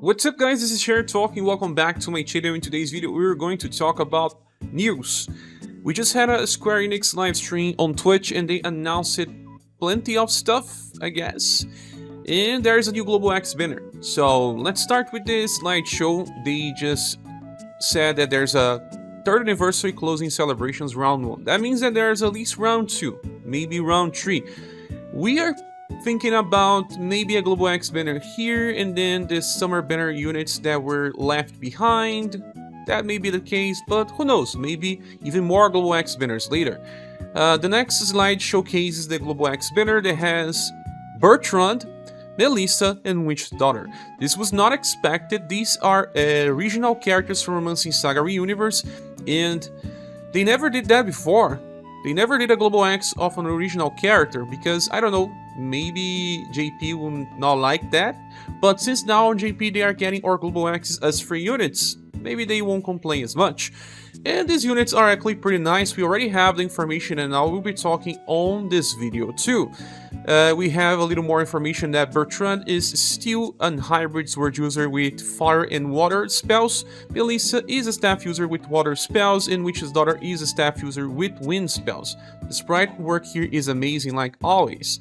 What's up guys, this is Scher talking, welcome back to my channel. In today's video we're going to talk about news. We just had a Square Enix live stream on Twitch and they announced plenty of stuff, I guess. And there's a new Global X banner. So let's start with this slideshow. They just said that there's a 3rd anniversary closing celebrations round 1. That means that there's at least round 2, maybe round 3. We are thinking about maybe a Global X banner here, and then the summer banner units that were left behind. That may be the case, but who knows, maybe even more Global X banners later. The next slide showcases the Global X banner that has Bertrand, Melissa, and Witch's Daughter. This was not expected. These are regional characters from Romancing SaGa Universe, and they never did that before. They never did a Global X of an original character because, I don't know, maybe JP will not like that. But since now on JP they are getting our Global X's as free units, maybe they won't complain as much. And these units are actually pretty nice. We already have the information and I will be talking on this video too. We have a little more information that Bertrand is still a hybrid sword user with fire and water spells. Melissa is a staff user with water spells, and Witch's Daughter is a staff user with wind spells. The sprite work here is amazing like always.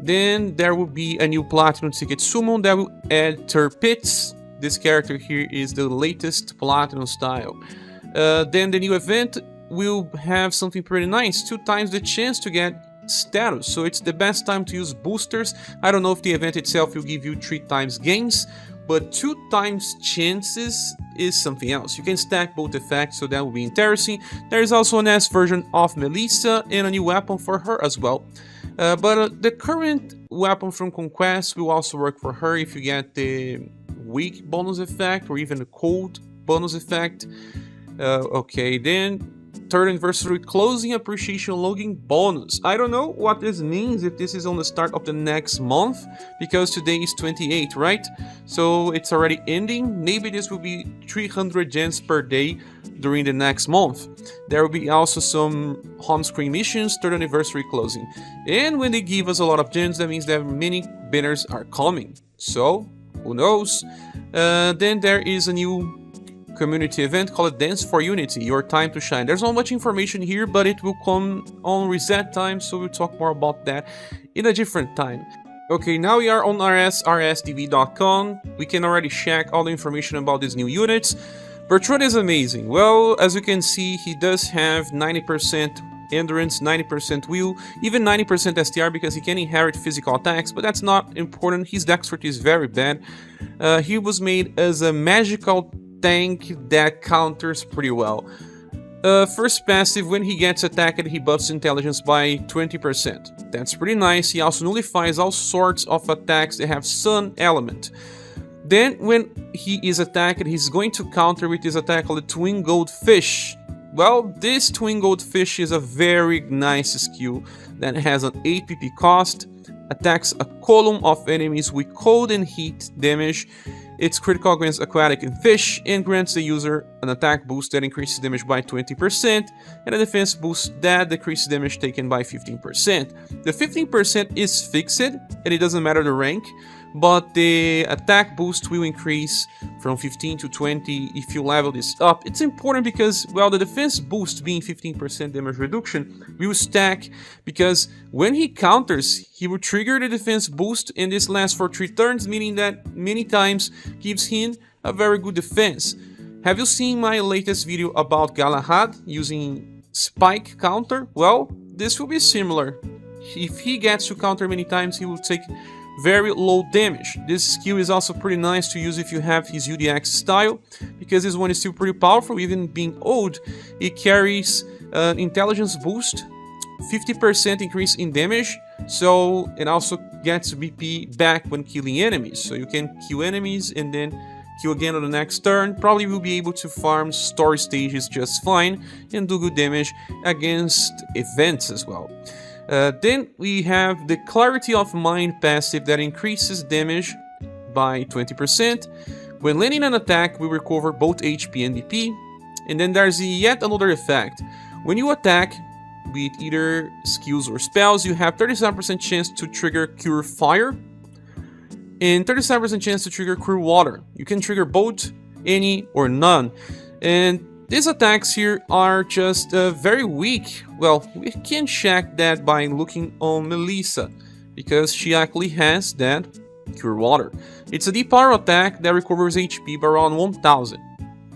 Then there will be a new Platinum Ticket Summon that will add Turpits. This character here is the latest Platinum style. Then the new event will have something pretty nice, 2 times the chance to get status, so it's the best time to use boosters. I don't know if the event itself will give you 3 times gains, but 2 times chances is something else. You can stack both effects, so that will be interesting. There is also an S version of Melissa and a new weapon for her as well. But the current weapon from Conquest will also work for her if you get the weak bonus effect or even the cold bonus effect. Okay, then 3rd anniversary closing appreciation login bonus. I don't know what this means, if this is on the start of the next month, because today is 28, right? So it's already ending. Maybe this will be 300 gems per day during the next month. There will be also some home screen missions, 3rd anniversary closing. And when they give us a lot of gems, that means that many banners are coming. So, who knows? Then there is a new community event called Dance for Unity, Your Time to Shine. There's not much information here, but it will come on reset time, so we'll talk more about that in a different time. Okay, now we are on rsdv.com. We can already check all the information about these new units. Bertrand is amazing. Well, as you can see, he does have 90% endurance, 90% will, even 90% STR because he can inherit physical attacks, but that's not important. His dexterity is very bad. He was made as a magical tank that counters pretty well. First passive, when he gets attacked, he buffs intelligence by 20%. That's pretty nice. He also nullifies all sorts of attacks that have sun element. Then when he is attacked, he's going to counter with his attack called the Twin Goldfish. Well, this Twin Goldfish is a very nice skill that has an 8 PP cost, attacks a column of enemies with cold and heat damage. It's critical against aquatic and fish, and grants the user an attack boost that increases damage by 20%, and a defense boost that decreases damage taken by 15%. The 15% is fixed, and it doesn't matter the rank, but the attack boost will increase from 15 to 20 if you level this up. It's important because, well, the defense boost being 15% damage reduction will stack, because when he counters, he will trigger the defense boost, and this lasts for 3 turns, meaning that many times gives him a very good defense. Have you seen my latest video about Galahad using spike counter? Well, this will be similar. If he gets to counter many times, he will take very low damage. This skill is also pretty nice to use if you have his UDX style, because this one is still pretty powerful. Even being old, it carries an intelligence boost, 50% increase in damage, so it also gets BP back when killing enemies. So you can kill enemies and then kill again on the next turn. Probably will be able to farm story stages just fine and do good damage against events as well. Then we have the Clarity of Mind passive that increases damage by 20%. When landing an attack, we recover both HP and DP. And then there's yet another effect. When you attack with either skills or spells, you have 37% chance to trigger Cure Fire. and 37% chance to trigger Cure Water. You can trigger both, any, or none. And these attacks here are just very weak. Well, we can check that by looking on Melissa, because she actually has that Cure Water. It's a deep power attack that recovers HP by around 1000.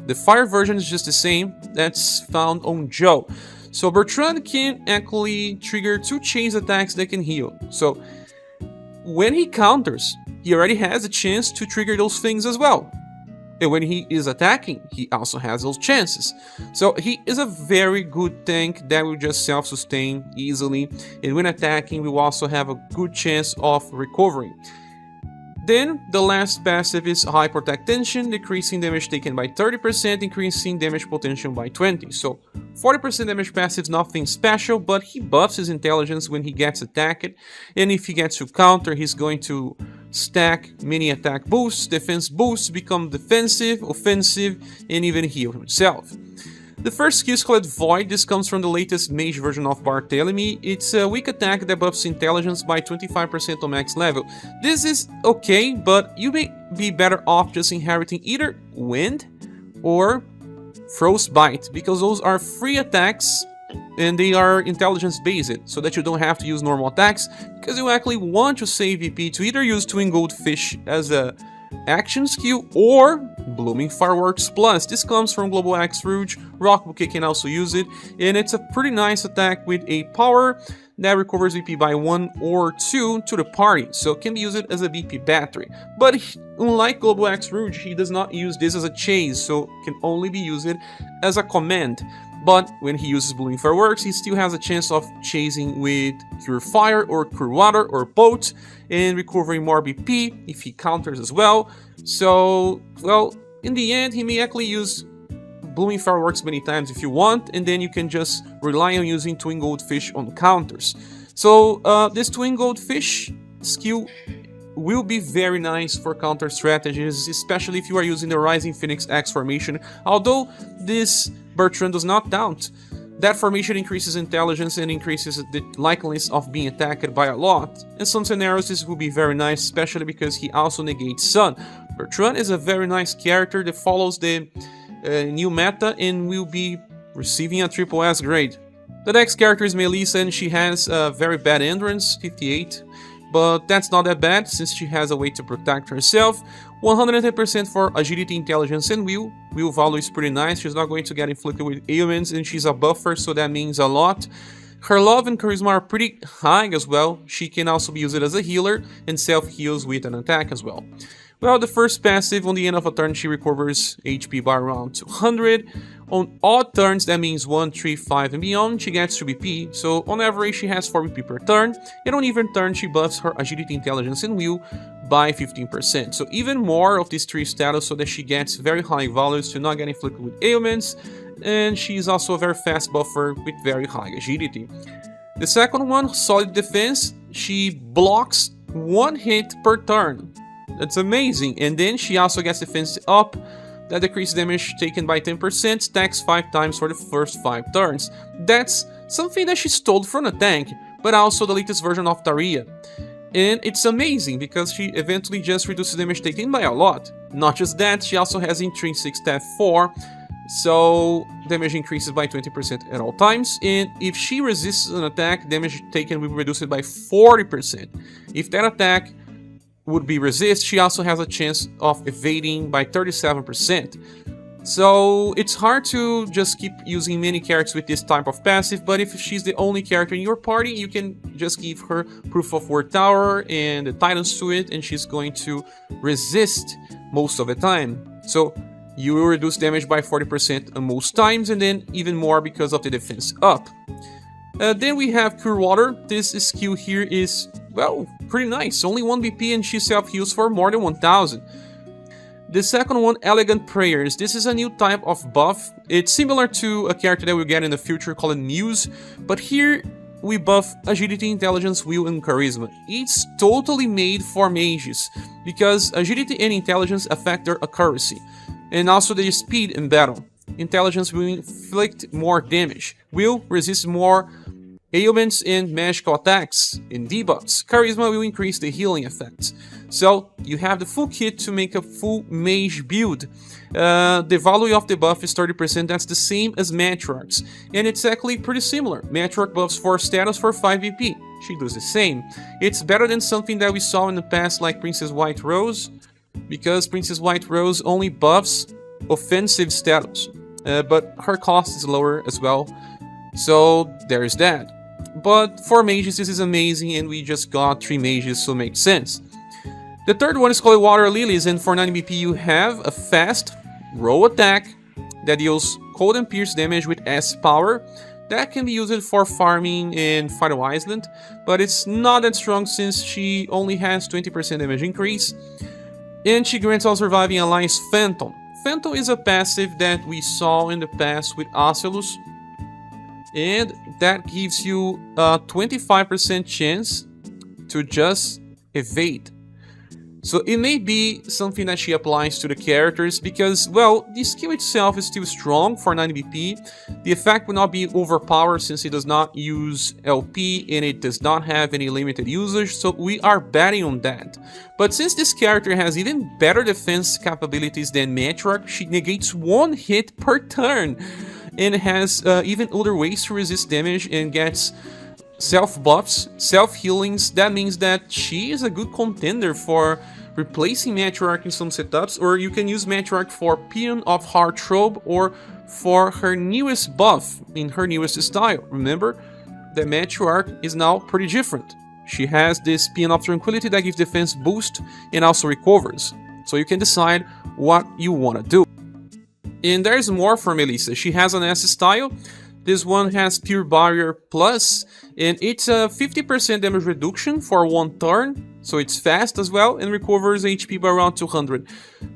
The fire version is just the same, that's found on Joe. So Bertrand can actually trigger 2 chase attacks that can heal. So when he counters, he already has a chance to trigger those things as well. And when he is attacking, he also has those chances. So he is a very good tank that will just self-sustain easily. And when attacking, we will also have a good chance of recovering. Then the last passive is High Protect Tension, decreasing damage taken by 30%, increasing damage potential by 20. So 40% damage passive is nothing special, but he buffs his intelligence when he gets attacked. And if he gets to counter, he's going to stack many attack boosts, defense boosts, become defensive, offensive, and even heal himself. The first skill is called Void. This comes from the latest mage version of Barthélemy. It's a weak attack that buffs intelligence by 25% on max level. This is okay, but you may be better off just inheriting either Wind or Frostbite, because those are free attacks and they are intelligence based, so that you don't have to use normal attacks, because you actually want to save VP to either use Twin Goldfish as a action skill or Blooming Fireworks Plus. This comes from Global X Rouge. Rock Bouquet can also use it, and it's a pretty nice attack with a power that recovers VP by 1 or 2 to the party, so it can be used as a VP battery. But unlike Global X Rouge, he does not use this as a chase, so it can only be used as a command. But when he uses Blooming Fireworks, he still has a chance of chasing with Cure Fire or Cure Water or both, and recovering more BP if he counters as well. So, well, in the end, he may actually use Blooming Fireworks many times if you want, and then you can just rely on using Twin Goldfish on counters. So, this Twin Goldfish skill will be very nice for counter strategies, especially if you are using the Rising Phoenix X formation, although this Bertrand does not count. That formation increases intelligence and increases the likeliness of being attacked by a lot. In some scenarios this will be very nice, especially because he also negates Sun. Bertrand is a very nice character that follows the new meta and will be receiving a triple S grade. The next character is Melissa, and she has a very bad endurance, 58. But that's not that bad, since she has a way to protect herself. 110% for agility, intelligence, and will. Will value is pretty nice. She's not going to get inflicted with ailments, and she's a buffer, so that means a lot. Her love and charisma are pretty high as well. She can also be used as a healer, and self-heals with an attack as well. Well, the first passive, on the end of a turn, she recovers HP by around 200. On odd turns, that means 1, 3, 5, and beyond, she gets 2 BP. So on average, she has 4 BP per turn. And on even turns, she buffs her agility, intelligence, and will by 15%. So even more of these 3 status, so that she gets very high values to not get inflicted with ailments. And she's also a very fast buffer with very high agility. The second one, solid defense. She blocks 1 hit per turn. That's amazing. And then she also gets defense up. That decreases damage taken by 10%, stacks 5 times for the first 5 turns. That's something that she stole from a tank, but also the latest version of Taria. And it's amazing because she eventually just reduces damage taken by a lot. Not just that, she also has intrinsic stat 4, so damage increases by 20% at all times. And if she resists an attack, damage taken will be reduced by 40%. If that attack would be resist, she also has a chance of evading by 37%. So it's hard to just keep using many characters with this type of passive, but if she's the only character in your party, you can just give her Proof of Work Tower and the Titans to it, and she's going to resist most of the time. So you will reduce damage by 40% on most times, and then even more because of the defense up. Then we have Cure Water. This skill here is, well, pretty nice. Only 1 BP and she self-heals for more than 1000. The second one, Elegant Prayers. This is a new type of buff. It's similar to a character that we'll get in the future called Muse, but here we buff agility, intelligence, will, and charisma. It's totally made for mages, because agility and intelligence affect their accuracy, and also their speed in battle. Intelligence will inflict more damage, will resist more ailments and magical attacks and debuffs. Charisma will increase the healing effects. So you have the full kit to make a full mage build. The value of the buff is 30%, that's the same as Matriarch's, and it's actually pretty similar. Matriarch buffs 4 status for 5 VP. She does the same. It's better than something that we saw in the past like Princess White Rose, because Princess White Rose only buffs offensive status, but her cost is lower as well, so there's that. But for mages this is amazing, and we just got 3 mages, so it makes sense. The third one is called Water Lilies, and for 9 BP you have a fast roll attack that deals cold and pierce damage with S power. That can be used for farming in Final Island, but it's not that strong since she only has 20% damage increase. And she grants all surviving allies Phantom. Phantom is a passive that we saw in the past with Ocelus, and that gives you a 25% chance to just evade. So it may be something that she applies to the characters because, well, the skill itself is still strong for 9 BP. The effect will not be overpowered since it does not use LP and it does not have any limited usage, so we are betting on that. But since this character has even better defense capabilities than Matriarch, she negates 1 hit per turn and has even other ways to resist damage and gets self-buffs, self-healings. That means that she is a good contender for replacing Matriarch in some setups, or you can use Matriarch for Paean of Heartthrob or for her newest buff in her newest style. Remember that Matriarch is now pretty different. She has this Paean of Tranquility that gives defense boost and also recovers, so you can decide what you want to do. And there's more for Melissa. She has an S style. This one has Pure Barrier Plus, and it's a 50% damage reduction for 1 turn, so it's fast as well, and recovers HP by around 200.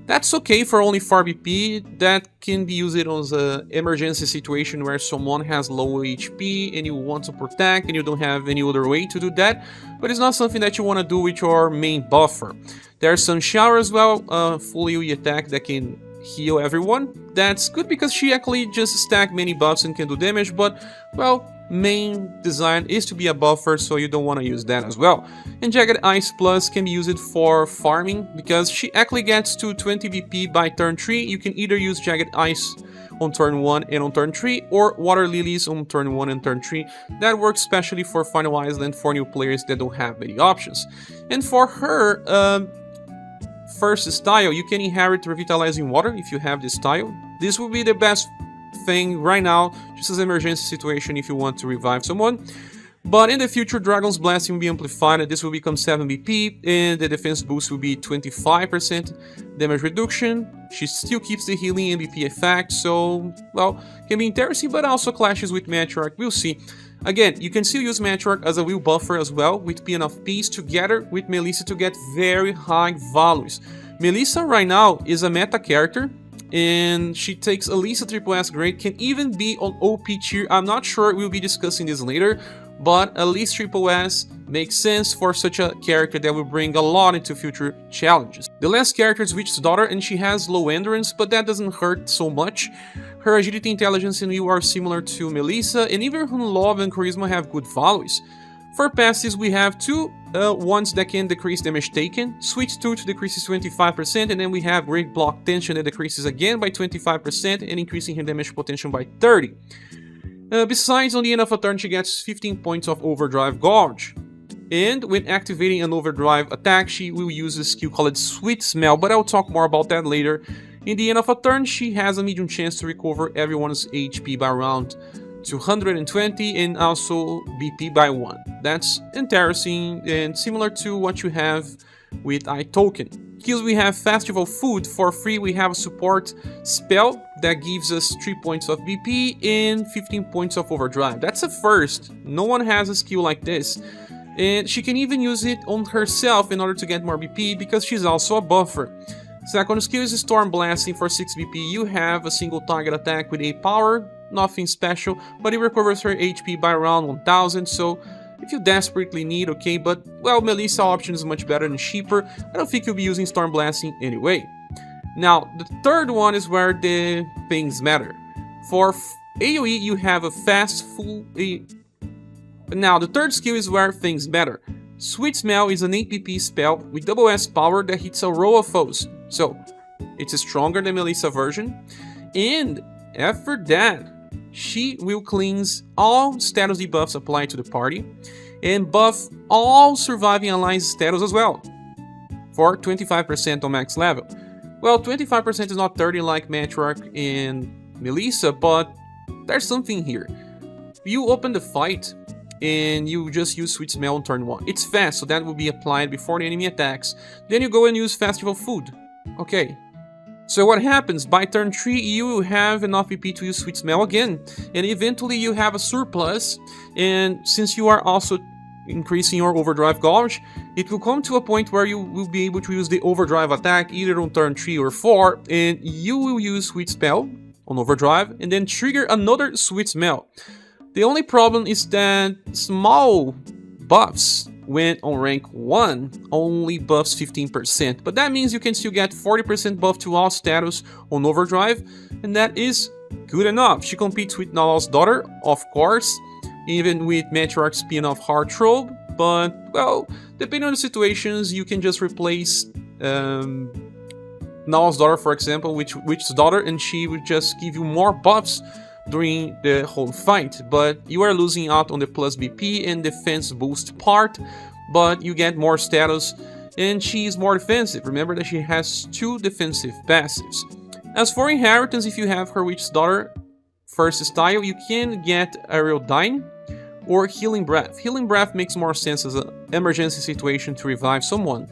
That's okay for only 4 BP, that can be used as an emergency situation where someone has low HP and you want to protect and you don't have any other way to do that, but it's not something that you want to do with your main buffer. There's some Shower as well, full AoE attack that can heal everyone. That's good because she actually just stacks many buffs and can do damage, but, well, main design is to be a buffer, so you don't want to use that as well. And Jagged Ice Plus can be used for farming because she actually gets to 20 BP by turn 3. You can either use Jagged Ice on turn 1 and on turn 3, or Water Lilies on turn 1 and turn 3. That works especially for Final Island for new players that don't have many options. And for her first style, you can inherit Revitalizing Water if you have this style. This will be the best thing right now, just as an emergency situation if you want to revive someone. But in the future, Dragon's Blessing will be amplified, and this will become 7 BP, and the defense boost will be 25% damage reduction. She still keeps the healing and BP effect, so, well, can be interesting, but also clashes with Matriarch. We'll see. Again, you can still use Matriarch as a wheel buffer as well, with Paean of Peace together with Melissa to get very high values. Melissa right now is a meta character, and she takes at least a triple S grade, can even be on OP tier. I'm not sure, we'll be discussing this later, but at least triple S makes sense for such a character that will bring a lot into future challenges. The last character is Witch's Daughter, and she has low endurance, but that doesn't hurt so much. Her agility, intelligence, and will are similar to Melissa, and even her love and charisma have good values. For passives, we have 2 ones that can decrease damage taken. Sweet Tooth decreases 25%, and then we have Great Block Tension that decreases again by 25% and increasing her damage potential by 30. Besides, on the end of a turn, she gets 15 points of Overdrive Gorge. And when activating an Overdrive attack, she will use a skill called Sweet Smell, but I'll talk more about that later. In the end of a turn, she has a medium chance to recover everyone's HP by around 220 and also BP by 1. That's interesting and similar to what you have with iToken. Skills, we have Festival Food. For free, we have a support spell that gives us 3 points of BP and 15 points of Overdrive. That's a first. No one has a skill like this. And she can even use it on herself in order to get more BP because she's also a buffer. Second skill is Storm Blasting. For 6 BP, you have a single target attack with 8 power, nothing special, but it recovers her HP by around 1000, so if you desperately need, okay, but, well, Melissa option is much better and cheaper. I don't think you'll be using Storm Blasting anyway. Now, the third one is where the things matter. For AoE, you have a fast full... Now, the third skill is where things matter. Sweet Smell is an APP spell with double S power that hits a row of foes, so it's stronger than Melissa version, and after that, she will cleanse all status debuffs applied to the party, and buff all surviving alliance status as well, for 25% on max level. Well, 25% is not 30 like Matriarch and Melissa, but there's something here. You open the fight, and you just use Sweet Smell on turn 1. It's fast, so that will be applied before the enemy attacks. Then you go and use Festival Food. Okay. So what happens? By turn 3, you will have enough PP to use Sweet Smell again. And eventually you have a surplus. And since you are also increasing your Overdrive Gauge, it will come to a point where you will be able to use the Overdrive attack either on turn 3 or 4. And you will use Sweet Smell on Overdrive and then trigger another Sweet Smell. The only problem is that small buffs, when on rank 1, only buffs 15%, but that means you can still get 40% buff to all status on Overdrive, and that is good enough. She competes with Nala's daughter, of course, even with Matriarch spin-off Heartthrob, but, well, depending on the situations, you can just replace Nala's daughter, for example, Witch's daughter, and she would just give you more buffs during the whole fight, but you are losing out on the plus BP and defense boost part, but you get more status, and she is more defensive. Remember that she has 2 defensive passives. As for inheritance, if you have her Witch's daughter first style, you can get Aerial Dyne or Healing Breath. Healing Breath makes more sense as an emergency situation to revive someone.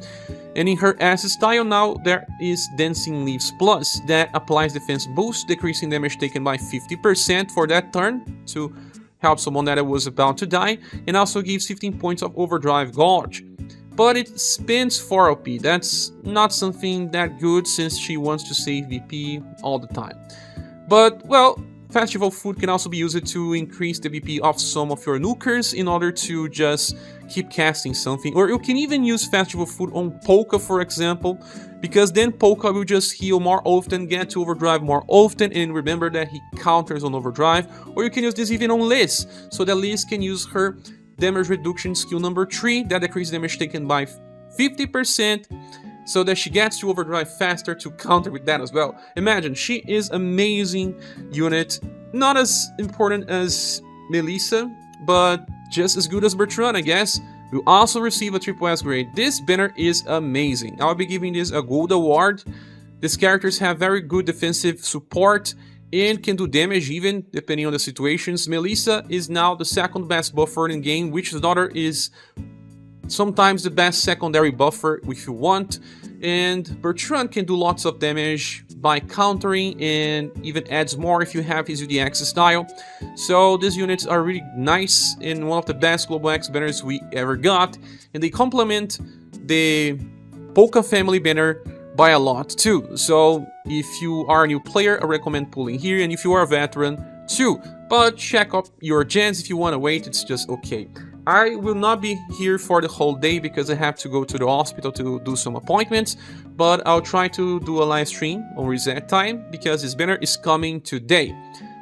And in her S style now, there is Dancing Leaves Plus that applies defense boost, decreasing damage taken by 50% for that turn to help someone that was about to die, and also gives 15 points of Overdrive Gauge. But it spends 4 OP, that's not something that good since she wants to save VP all the time. But, well, Festival Food can also be used to increase the BP of some of your nukers in order to just keep casting something. Or you can even use Festival Food on Polka, for example, because then Polka will just heal more often, get to Overdrive more often, and remember that he counters on Overdrive. Or you can use this even on Liz, so that Liz can use her damage reduction skill number 3 that decreases damage taken by 50%, so that she gets to Overdrive faster to counter with that as well. Imagine, she is amazing unit, not as important as Melissa, but just as good as Bertrand, I guess. Will also receive a triple S grade. This banner is amazing. I'll be giving this a gold award. These characters have very good defensive support and can do damage even depending on the situations. Melissa is now the second best buffer in game, Witch's daughter is sometimes the best secondary buffer if you want, and Bertrand can do lots of damage by countering and even adds more if you have his UDX style. So these units are really nice and one of the best Global X banners we ever got, and they complement the Polka family banner by a lot too. So if you are a new player, I recommend pulling here, and if you are a veteran too, but check up your gens. If you want to wait, it's just okay. I will not be here for the whole day because I have to go to the hospital to do some appointments, but I'll try to do a live stream on reset time because this banner is coming today.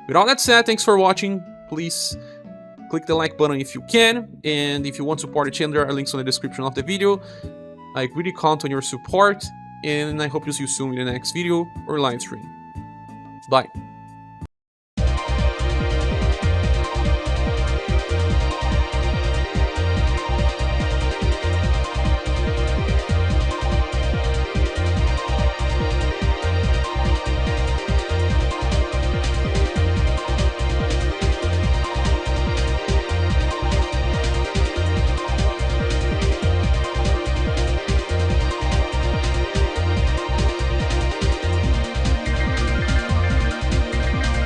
With all that said, thanks for watching. Please click the like button if you can, and if you want to support the channel, there are links in the description of the video. I really count on your support, and I hope to see you soon in the next video or live stream. Bye.